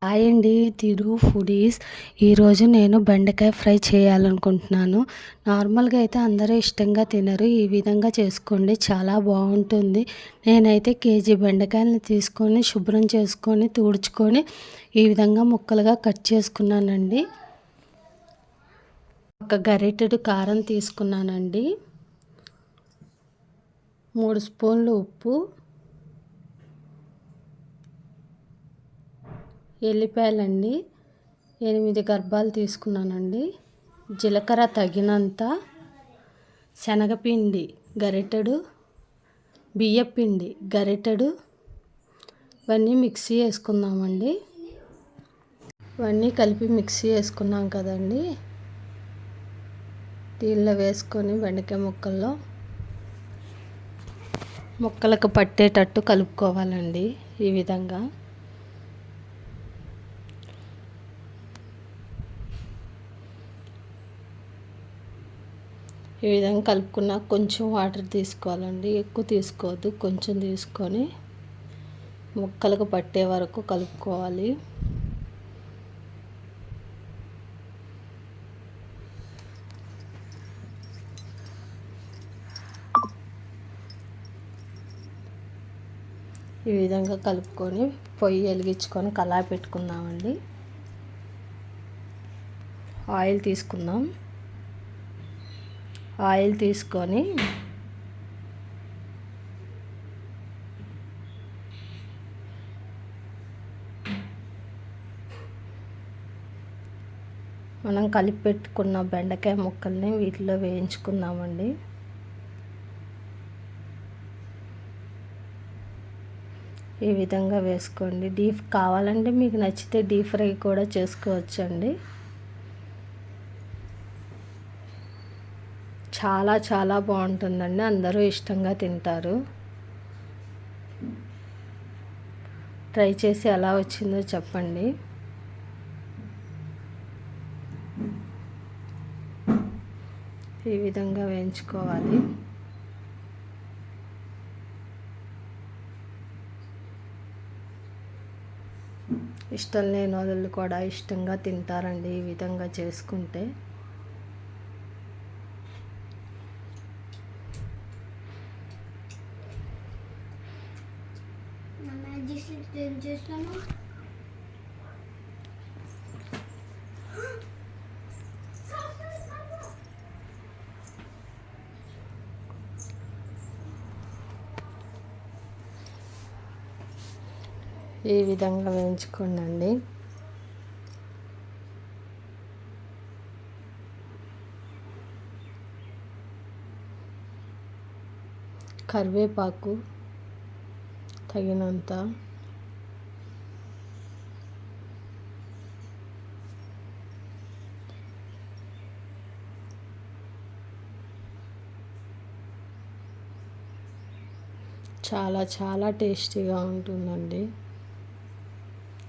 Hi అండి, తిరు foodies. ఈరోజు నేను బెండకాయ ఫ్రై చేయాలనుకుంటున్నాను. నార్మల్గా అయితే అందరూ ఇష్టంగా తినరు. ఈ విధంగా చేసుకోండి, చాలా బాగుంటుంది. నేనైతే కేజీ బెండకాయలను తీసుకొని శుభ్రం చేసుకొని తుడుచుకొని ఈ విధంగా ముక్కలుగా కట్ చేసుకున్నానండి. ఒక గరిటెడు కారం తీసుకున్నానండి, 3 స్పూన్లు ఉప్పు, ఎల్లిపాయలండి 8 గర్భాలు తీసుకున్నానండి, జీలకర్ర తగినంత, శనగపిండి గరిటెడు, బియ్యపిండి గరిటెడు. ఇవన్నీ మిక్సీ వేసుకుందామండి. ఇవన్నీ కలిపి మిక్సీ వేసుకున్నాం కదండి, దీనిలో వేసుకొని బెండకాయ ముక్కలకు పట్టేటట్టు కలుపుకోవాలండి. ఈ విధంగా కలుపుకున్న కొంచెం వాటర్ తీసుకోవాలండి, ఎక్కువ తీసుకోవద్దు, కొంచెం తీసుకొని ముక్కలకు పట్టే వరకు కలుపుకోవాలి. ఈ విధంగా కలుపుకొని పొయ్యి వెలిగించుకొని కళాయి పెట్టుకుందామండి. ఆయిల్ తీసుకుందాం. ఆయిల్ తీసుకొని మనం కలిపి పెట్టుకున్న బెండకాయ ముక్కల్ని వీటిలో వేయించుకుందామండి. ఈ విధంగా వేసుకోండి. కావాలంటే మీకు నచ్చితే డీప్ ఫ్రై కూడా చేసుకోవచ్చండి. చాలా చాలా బాగుంటుందండి, అందరూ ఇష్టంగా తింటారు. ట్రై చేసి ఎలా వచ్చిందో చెప్పండి. ఈ విధంగా వేయించుకోవాలి. ఇష్టం లేని వాళ్ళు కూడా ఇష్టంగా తింటారండి ఈ విధంగా చేసుకుంటే. ఈ విధంగా వేయించుకోండి. కరివేపాకు తగినంత, చాలా చాలా టేస్టీగా ఉంటుందండి.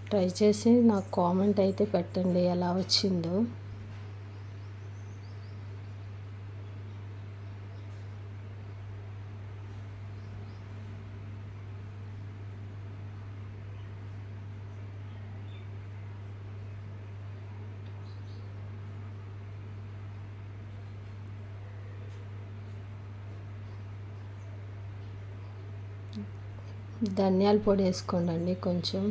ట్రై చేసి నాకు కామెంట్ అయితే పెట్టండి ఎలా వచ్చిందో. ధనియాల పొడి వేసుకోండి కొంచెం.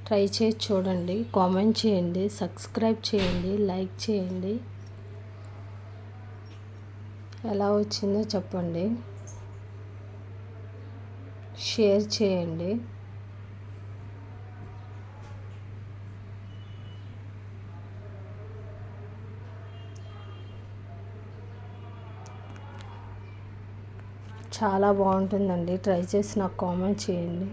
ట్రై చేసి చూడండి, కామెంట్ చేయండి, సబ్స్క్రైబ్ చేయండి, లైక్ చేయండి. ఎలా వచ్చిందో చెప్పండి, షేర్ చేయండి. చాలా బాగుంటుందండి, ట్రై చేసి నాకు కామెంట్ చేయండి.